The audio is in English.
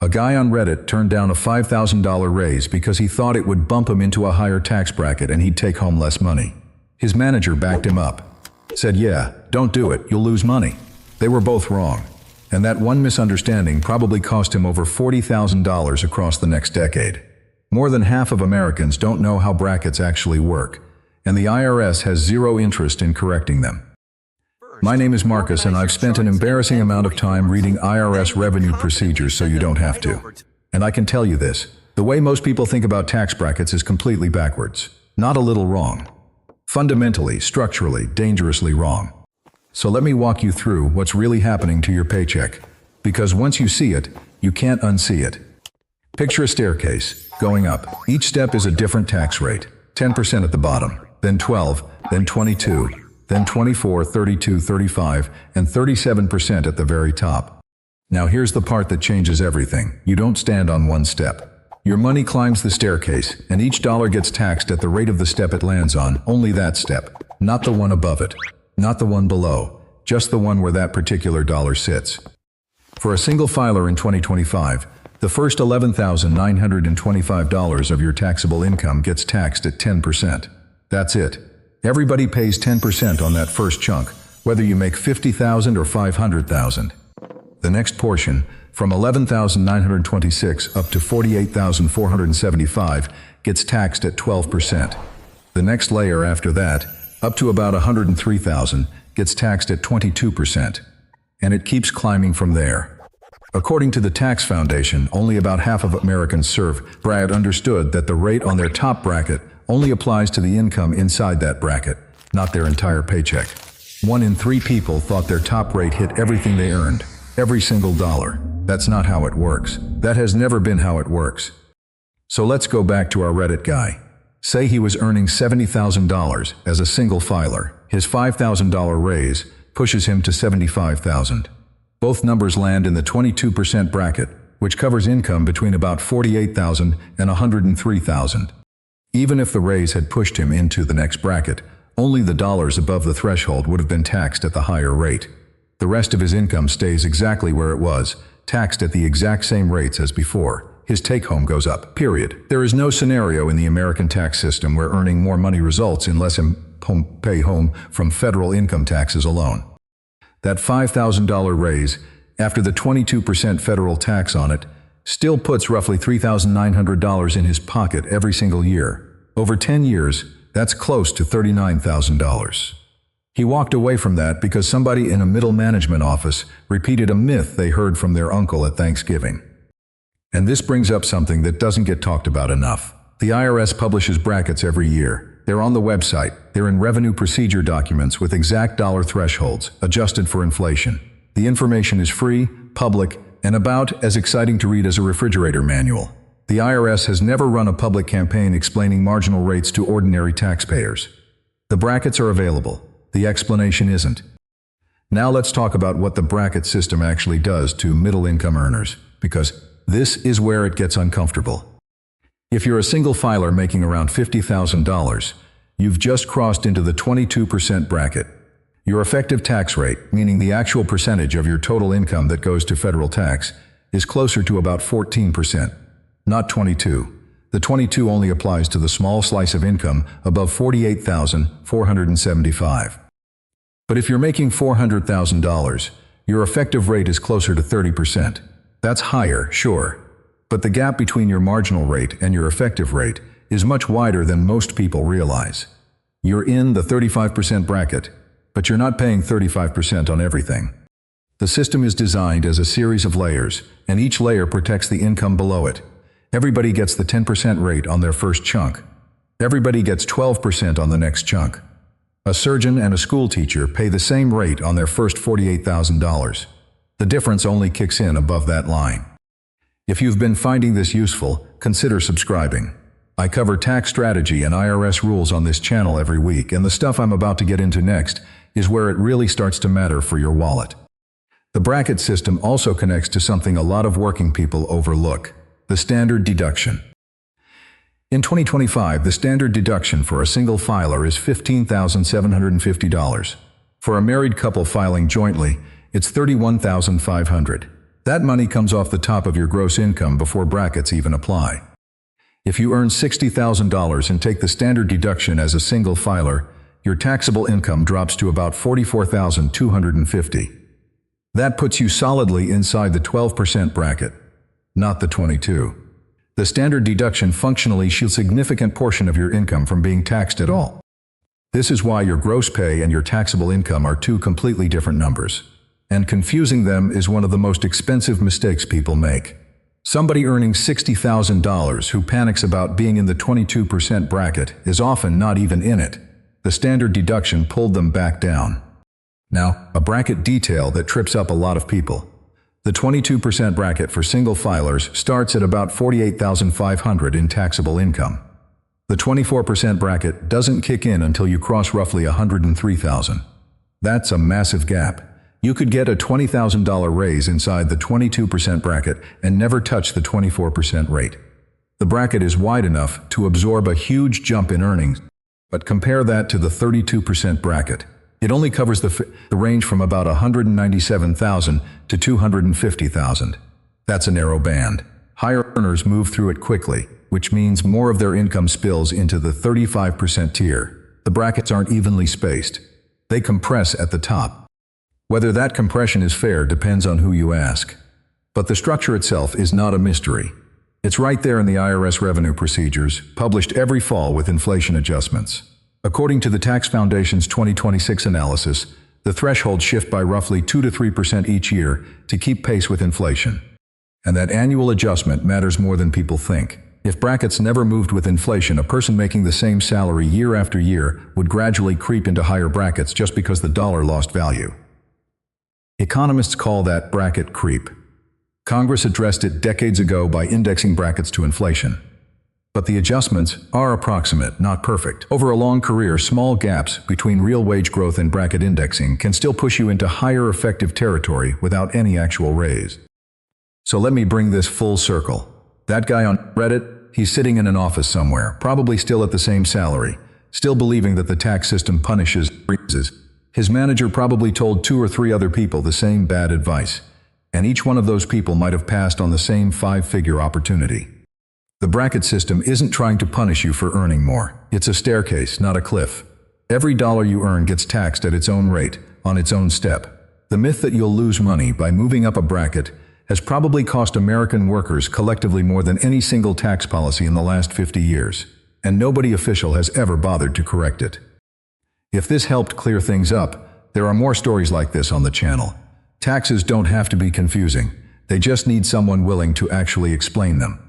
A guy on Reddit turned down a $5,000 raise because he thought it would bump him into a higher tax bracket and he'd take home less money. His manager backed him up. Said, "Yeah, don't do it, you'll lose money." They were both wrong. And that one misunderstanding probably cost him over $40,000 across the next decade. More than half of Americans don't know how brackets actually work, and the IRS has zero interest in correcting them. My name is Marcus, and I've spent an embarrassing amount of time reading IRS revenue procedures so you don't have to. And I can tell you this, the way most people think about tax brackets is completely backwards. Not a little wrong. Fundamentally, structurally, dangerously wrong. So let me walk you through what's really happening to your paycheck. Because once you see it, you can't unsee it. Picture a staircase, going up. Each step is a different tax rate. 10% at the bottom, then 12, then 22, then 24, 32, 35, and 37% at the very top. Now here's the part that changes everything. You don't stand on one step. Your money climbs the staircase, and each dollar gets taxed at the rate of the step it lands on, only that step, not the one above it. Not the one below, just the one where that particular dollar sits. For a single filer in 2025, the first $11,925 of your taxable income gets taxed at 10%. That's it. Everybody pays 10% on that first chunk, whether you make $50,000 or $500,000. The next portion, from $11,926 up to $48,475, gets taxed at 12%. The next layer after that, up to about $103,000, gets taxed at 22%. And it keeps climbing from there. According to the Tax Foundation, only about half of Americans serve. Brad understood that the rate on their top bracket only applies to the income inside that bracket, not their entire paycheck. 1 in 3 people thought their top rate hit everything they earned, every single dollar. That's not how it works. That has never been how it works. So let's go back to our Reddit guy. Say he was earning $70,000 as a single filer. His $5,000 raise pushes him to $75,000. Both numbers land in the 22% bracket, which covers income between about $48,000 and $103,000. Even if the raise had pushed him into the next bracket, only the dollars above the threshold would have been taxed at the higher rate. The rest of his income stays exactly where it was, taxed at the exact same rates as before. His take-home goes up, period. There is no scenario in the American tax system where earning more money results in less pay home from federal income taxes alone. That $5,000 raise, after the 22% federal tax on it, still puts roughly $3,900 in his pocket every single year. Over 10 years, that's close to $39,000. He walked away from that because somebody in a middle management office repeated a myth they heard from their uncle at Thanksgiving. And this brings up something that doesn't get talked about enough. The IRS publishes brackets every year. They're on the website. They're in revenue procedure documents with exact dollar thresholds, adjusted for inflation. The information is free, public, and about as exciting to read as a refrigerator manual. The IRS has never run a public campaign explaining marginal rates to ordinary taxpayers. The brackets are available. The explanation isn't. Now let's talk about what the bracket system actually does to middle-income earners, because this is where it gets uncomfortable. If you're a single filer making around $50,000, you've just crossed into the 22% bracket. Your effective tax rate, meaning the actual percentage of your total income that goes to federal tax, is closer to about 14%, not 22. The 22 only applies to the small slice of income above $48,475. But if you're making $400,000, your effective rate is closer to 30%. That's higher, sure, but the gap between your marginal rate and your effective rate is much wider than most people realize. You're in the 35% bracket, but you're not paying 35% on everything. The system is designed as a series of layers, and each layer protects the income below it. Everybody gets the 10% rate on their first chunk. Everybody gets 12% on the next chunk. A surgeon and a school teacher pay the same rate on their first $48,000. The difference only kicks in above that line. If you've been finding this useful, consider subscribing. I cover tax strategy and IRS rules on this channel every week, and the stuff I'm about to get into next is where it really starts to matter for your wallet. The bracket system also connects to something a lot of working people overlook: the standard deduction. In 2025, the standard deduction for a single filer is $15,750. For a married couple filing jointly, it's $31,500. That money comes off the top of your gross income before brackets even apply. If you earn $60,000 and take the standard deduction as a single filer, your taxable income drops to about $44,250. That puts you solidly inside the 12% bracket, not the 22%. The standard deduction functionally shields a significant portion of your income from being taxed at all. This is why your gross pay and your taxable income are two completely different numbers. And confusing them is one of the most expensive mistakes people make. Somebody earning $60,000 who panics about being in the 22% bracket is often not even in it. The standard deduction pulled them back down. Now, a bracket detail that trips up a lot of people. The 22% bracket for single filers starts at about $48,500 in taxable income. The 24% bracket doesn't kick in until you cross roughly $103,000. That's a massive gap. You could get a $20,000 raise inside the 22% bracket and never touch the 24% rate. The bracket is wide enough to absorb a huge jump in earnings, but compare that to the 32% bracket. It only covers the range from about $197,000 to $250,000. That's a narrow band. Higher earners move through it quickly, which means more of their income spills into the 35% tier. The brackets aren't evenly spaced. They compress at the top. Whether that compression is fair depends on who you ask. But the structure itself is not a mystery. It's right there in the IRS revenue procedures, published every fall with inflation adjustments. According to the Tax Foundation's 2026 analysis, the thresholds shift by roughly 2 to 3% each year to keep pace with inflation. And that annual adjustment matters more than people think. If brackets never moved with inflation, a person making the same salary year after year would gradually creep into higher brackets just because the dollar lost value. Economists call that bracket creep. Congress addressed it decades ago by indexing brackets to inflation. But the adjustments are approximate, not perfect. Over a long career, small gaps between real wage growth and bracket indexing can still push you into higher effective territory without any actual raise. So let me bring this full circle. That guy on Reddit, he's sitting in an office somewhere, probably still at the same salary, still believing that the tax system punishes raises. His manager probably told 2 or 3 other people the same bad advice, and each one of those people might have passed on the same 5-figure opportunity. The bracket system isn't trying to punish you for earning more. It's a staircase, not a cliff. Every dollar you earn gets taxed at its own rate, on its own step. The myth that you'll lose money by moving up a bracket has probably cost American workers collectively more than any single tax policy in the last 50 years, and nobody official has ever bothered to correct it. If this helped clear things up, there are more stories like this on the channel. Taxes don't have to be confusing. They just need someone willing to actually explain them.